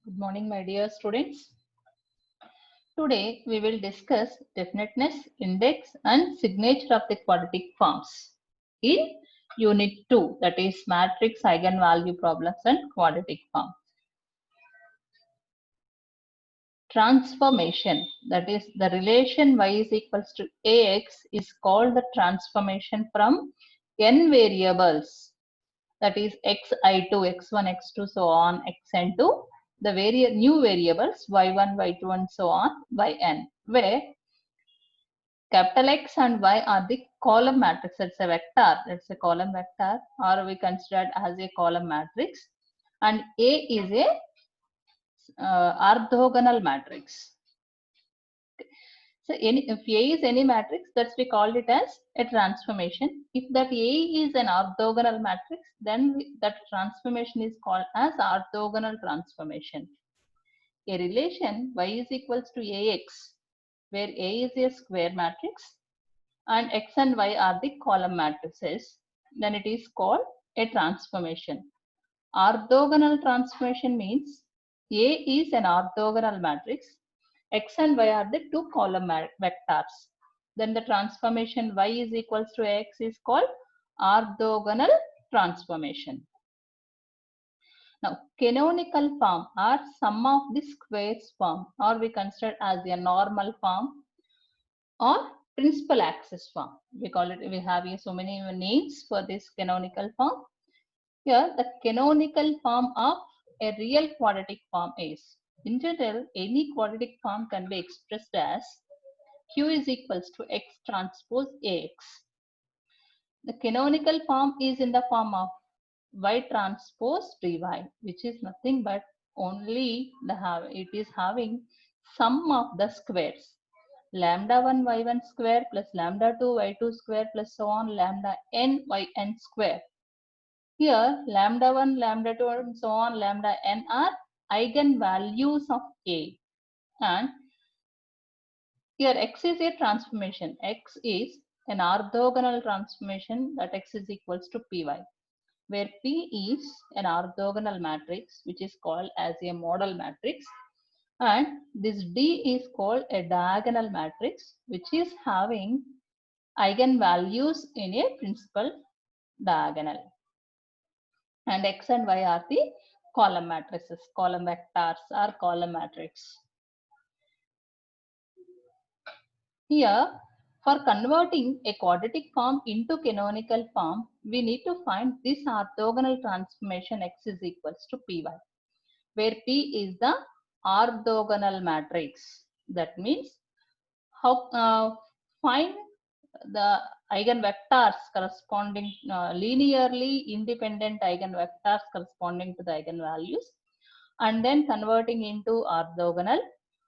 Good morning, my dear students. Today we will discuss definiteness, index, and signature of the quadratic forms in Unit 2, that is matrix eigenvalue problems and quadratic form. Transformation, that is the relation y is equals to ax, is called the transformation from n variables, that is xi2, x1, x2, so on, xn to the new variables y1, y2, and so on, yn, where capital X and Y are the column matrix. It's a vector. It's a column vector, or we consider it as a column matrix. And A is a orthogonal matrix. So if A is any matrix, that's we call it as a transformation. If that A is an orthogonal matrix, then that transformation is called as orthogonal transformation. A relation y is equals to Ax, where A is a square matrix and x and y are the column matrices, then it is called a transformation. Orthogonal transformation means A is an orthogonal matrix, x and y are the two column vectors. Then the transformation y is equals to x is called orthogonal transformation. Now, canonical form or sum of the squares form, or we consider as a normal form or principal axis form. We call it, we have here so many names for this canonical form. Here, the canonical form of a real quadratic form is, in general, any quadratic form can be expressed as Q is equals to X transpose AX. The canonical form is in the form of Y transpose DY, which is nothing but only it is having sum of the squares. Lambda 1 y1 square plus lambda 2 y2 square plus so on lambda n yn square. Here lambda 1, lambda 2 and so on lambda n are eigenvalues of A, and here x is a transformation. X is an orthogonal transformation, that x is equals to py, where P is an orthogonal matrix which is called as a model matrix, and this D is called a diagonal matrix which is having eigenvalues in a principal diagonal, and x and y are the column matrices, column vectors or column matrix. Here, for converting a quadratic form into canonical form, we need to find this orthogonal transformation x is equals to py, where P is the orthogonal matrix. That means how find the eigenvectors corresponding linearly independent eigenvectors corresponding to the eigenvalues, and then converting into orthogonal,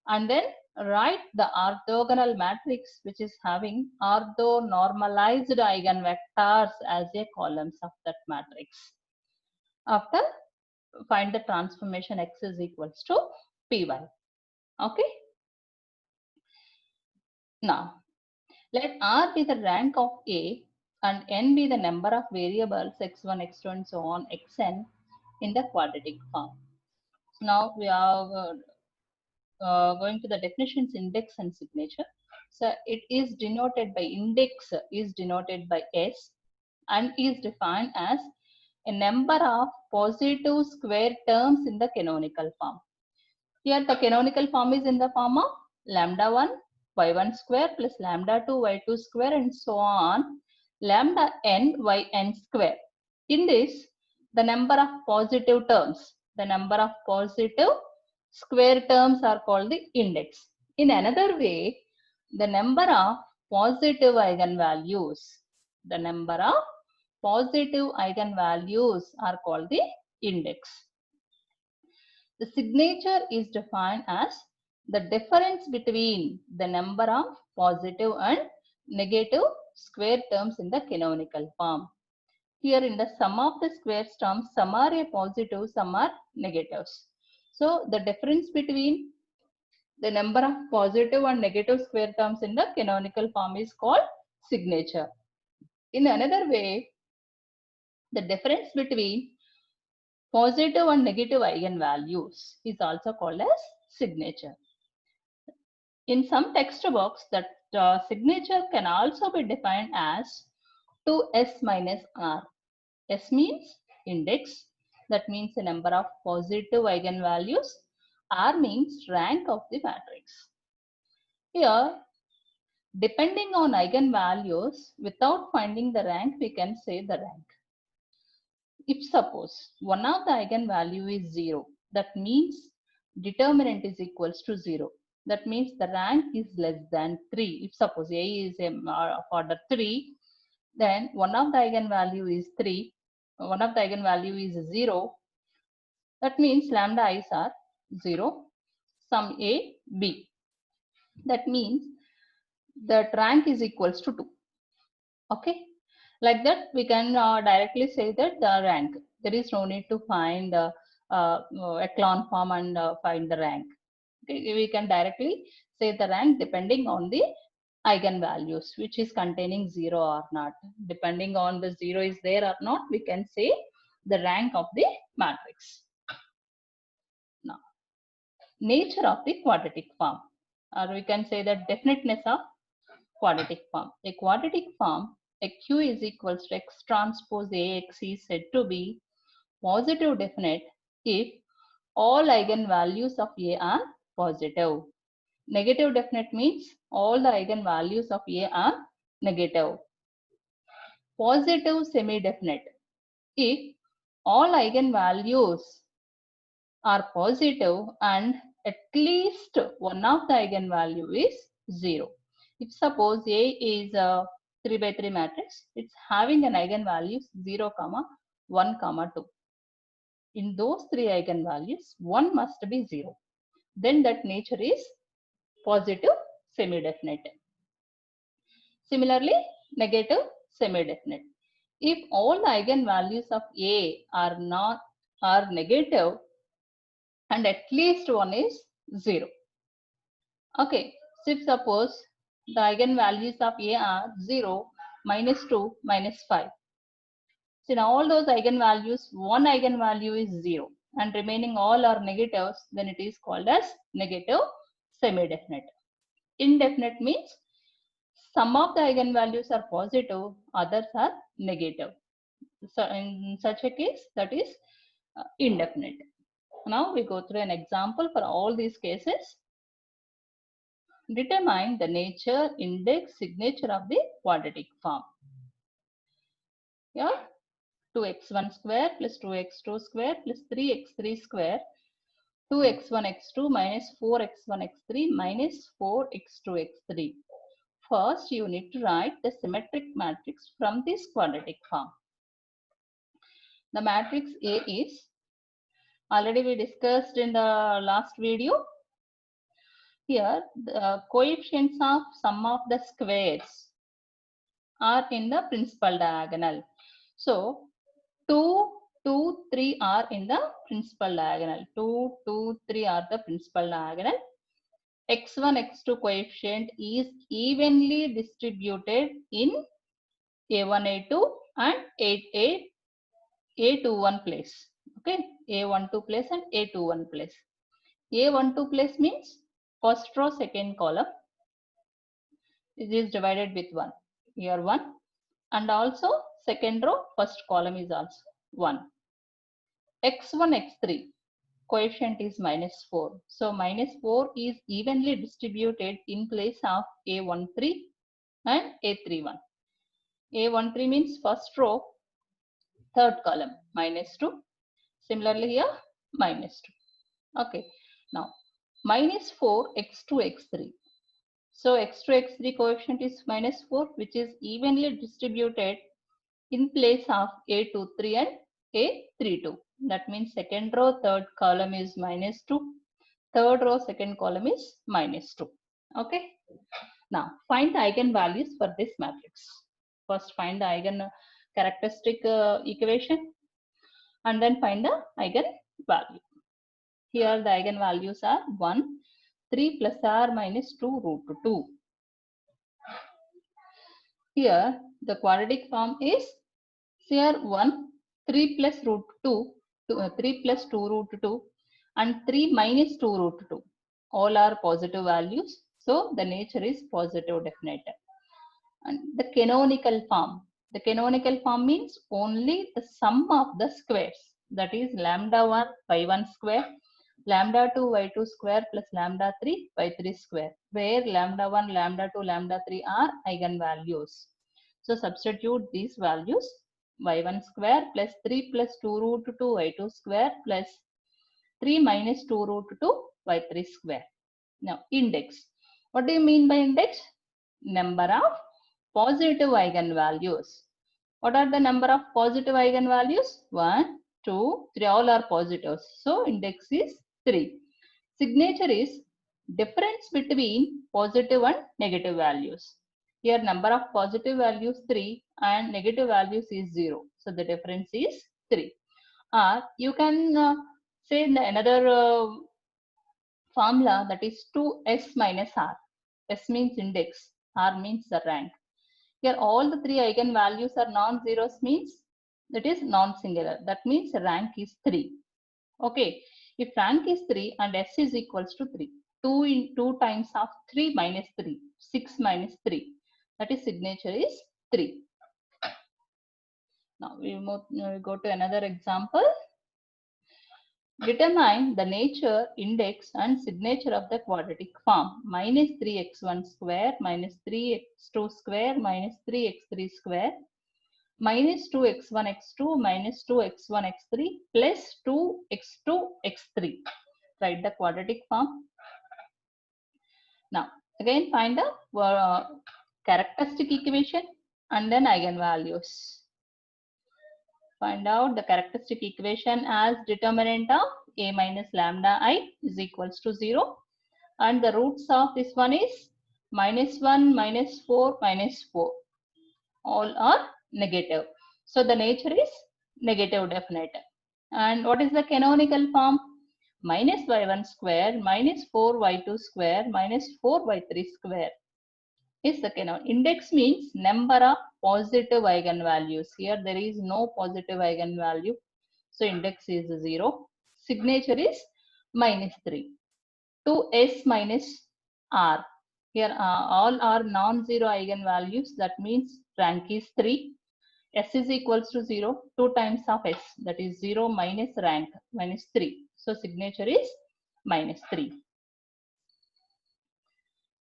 and then write the orthogonal matrix which is having orthonormalized eigenvectors as a columns of that matrix. After, find the transformation x is equals to py. Okay. Now, let R be the rank of A and n be the number of variables x1, x2, and so on, xn in the quadratic form. Now we are going to the definitions, index and signature. So it is denoted by, index is denoted by S and is defined as a number of positive square terms in the canonical form. Here the canonical form is in the form of lambda 1 y1 square plus lambda 2 y2 square and so on lambda n yn square. In this, the number of positive terms, the number of positive square terms are called the index. In another way, the number of positive eigenvalues, the number of positive eigenvalues are called the index. The signature is defined as the difference between the number of positive and negative square terms in the canonical form. Here in the sum of the square terms, some are a positive, some are negatives. So the difference between the number of positive and negative square terms in the canonical form is called signature. In another way, the difference between Positive and negative eigenvalues is also called as signature. In some textbooks, that signature can also be defined as 2s minus r. S means index, that means the number of positive eigenvalues. R means rank of the matrix. Here, depending on eigenvalues, without finding the rank, we can say the rank. If suppose one of the eigenvalue is 0, that means determinant is equals to 0. That means the rank is less than 3. If suppose A is of order 3, then one of the eigenvalue is 3, one of the eigenvalue is 0. That means lambda i's are 0, sum A, B. That means that rank is equals to 2. Okay. Like that, we can directly say that the rank. There is no need to find echelon form and find the rank. Okay. We can directly say the rank depending on the eigenvalues, which is containing 0 or not. Depending on the 0 is there or not, we can say the rank of the matrix. Now, nature of the quadratic form, or we can say the definiteness of quadratic form. A quadratic form, a Q is equals to X transpose AX is said to be positive definite if all eigenvalues of A are positive. Negative definite means all the eigenvalues of A are negative. Positive semi-definite if all eigenvalues are positive and at least one of the eigenvalue is 0. If suppose A is a 3 by 3 matrix, it's having an eigenvalues 0, 1, 2. In those three eigenvalues, one must be 0. Then that nature is positive semi-definite. Similarly, negative semi-definite. If all the eigenvalues of A are negative and at least one is 0. Okay, so if suppose the eigenvalues of A are 0, -2, -5. So in all those eigenvalues, one eigenvalue is 0 and remaining all are negatives, then it is called as negative semi-definite. Indefinite means some of the eigenvalues are positive, others are negative. So in such a case, that is indefinite. Now we go through an example for all these cases. Determine the nature, index, signature of the quadratic form. Here, 2x1 square plus 2x2 square plus 3x3 square, 2x1 x2 minus 4x1 x3 minus 4x2 x3. First, you need to write the symmetric matrix from this quadratic form. The matrix A is, already we discussed in the last video. Here, the coefficients of sum of the squares are in the principal diagonal. So, 2, 2, 3 are in the principal diagonal. 2, 2, 3 are the principal diagonal. x1, x2 coefficient is evenly distributed in A1, A2 and A21 place. Okay, A12 place and A21 place. A12 place means first row, second column. It is divided with 1. Here 1. And also second row, first column is also 1. x1, x3 coefficient is -4. So -4 is evenly distributed in place of A13 and A31. A13 means first row, third column, -2. Similarly here, -2. Okay. Now, -4 x2, x3. So x2, x3 coefficient is -4, which is evenly distributed in place of A23 and A32. That means second row, third column is -2. Third row, second column is -2. Okay. Now, find the eigenvalues for this matrix. First, find the eigen characteristic equation and then find the eigenvalue. Here, the eigenvalues are 1, 3 plus r minus 2 root 2. Here, the quadratic form is here 1, 3 plus root 2 3 plus 2 root 2 and 3 minus 2 root 2. All are positive values. So the nature is positive definite. And the canonical form. The canonical form means only the sum of the squares. That is lambda 1 by 1 square, lambda 2 by 2 square plus lambda 3 by 3 square, where lambda 1, lambda 2, lambda 3 are eigenvalues. So substitute these values, y1 square plus 3 plus 2 root 2 y2 square plus 3 minus 2 root 2 y3 square. Now index. What do you mean by index? Number of positive eigenvalues. What are the number of positive eigenvalues? 1, 2, 3, all are positives. So index is 3. Signature is difference between positive and negative values. Here number of positive values 3 and negative values is 0. So the difference is 3. Or you can say another formula, that is 2s minus r. S means index, r means the rank. Here all the three eigenvalues are non-zeros, means that is non-singular. That means rank is 3. Okay, if rank is 3 and S is equals to 3, 2 times of 3 minus 3, 6 minus 3, that is signature is 3. Now we go to another example. Determine the nature, index and signature of the quadratic form minus 3x1 square minus 3x2 square minus 3x3 square minus 2x1 x2 minus 2x1 x3 plus 2x2 x3. Write the quadratic form. Now again find the characteristic equation and then eigenvalues. Find out the characteristic equation as determinant of a minus lambda I is equals to 0, and the roots of this one is minus 1, minus 4, minus 4. All are negative. So the nature is negative definite. And what is the canonical form? Minus y1 square minus 4y2 square minus 4y3 square is the canonical. Index means number of positive eigenvalues. Here there is no positive eigenvalue. So index is 0. Signature is minus 3. 2s minus r. Here all are non-zero eigenvalues. That means rank is 3. S is equals to 0. 2 times of S, that is 0 minus rank minus 3. So signature is minus 3.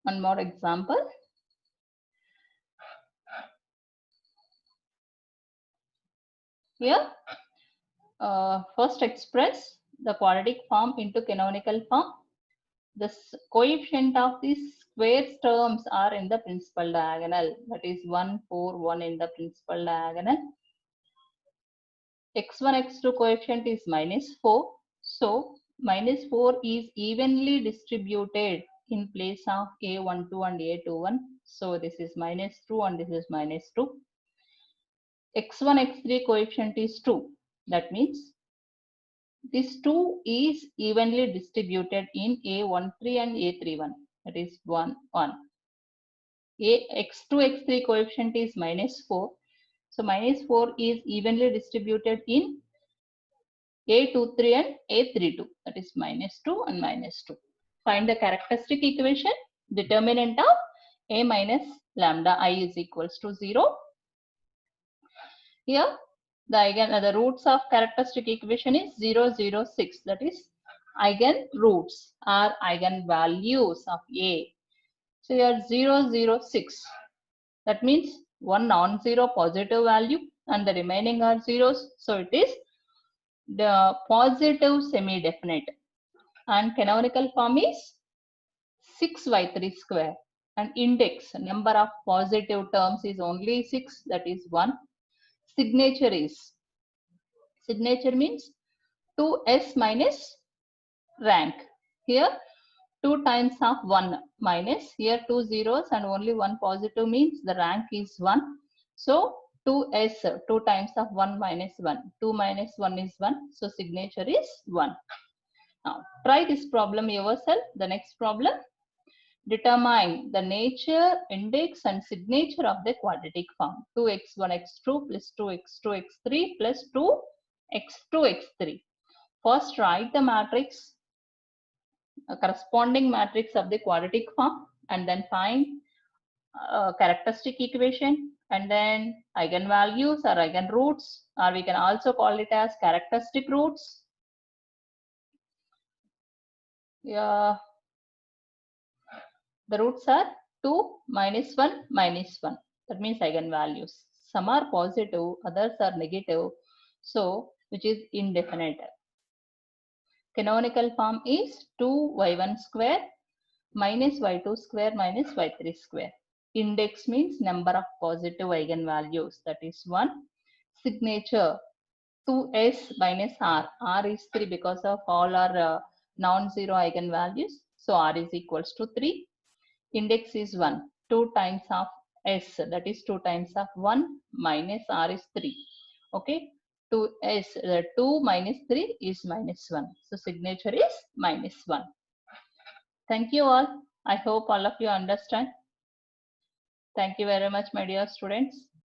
One more example. Here first express the quadratic form into canonical form. The coefficient of these square terms are in the principal diagonal. That is 1, 4, 1 in the principal diagonal. x1, x2 coefficient is minus 4. So minus 4 is evenly distributed in place of a12 and a21. So this is minus 2 and this is minus 2. x1, x3 coefficient is 2. That means this 2 is evenly distributed in a13 and a31. That is 1, 1. x2, x3 coefficient is minus 4. So minus 4 is evenly distributed in a23 and a32. That is minus 2 and minus 2. Find the characteristic equation. Determinant of a minus lambda I is equals to 0. Here the roots of characteristic equation is 0, 0, 6. That is eigen roots or eigen values of A. So here 0, 0, 6. That means one non-zero positive value and the remaining are zeros. So it is the positive semi-definite. And canonical form is 6y3 square. And index, number of positive terms is only 6. That is 1. Signature means 2s minus rank. Here 2 times of 1 minus, here 2 zeros and only 1 positive means the rank is 1. So 2s, 2 times of 1 minus 1. 2 minus 1 is 1. So signature is 1. Now try this problem yourself. The next problem. Determine the nature, index and signature of the quadratic form. 2x1 x2 plus 2x2 x3 plus x2, x3. First write the matrix, a corresponding matrix of the quadratic form, and then find characteristic equation, and then eigenvalues or eigenroots, or we can also call it as characteristic roots. Yeah, the roots are 2, -1, -1. That means eigenvalues. Some are positive, others are negative. So, which is indefinite. Canonical form is 2y1 square minus y2 square minus y3 square. Index means number of positive eigenvalues, that is 1. Signature 2s minus r. R is 3 because of all are non-zero eigenvalues. So r is equals to 3. Index is 1. 2 times of s, that is 2 times of 1 minus r is 3. Okay. 2s, 2 minus 3 is -1. So signature is -1. Thank you all. I hope all of you understand. Thank you very much, my dear students.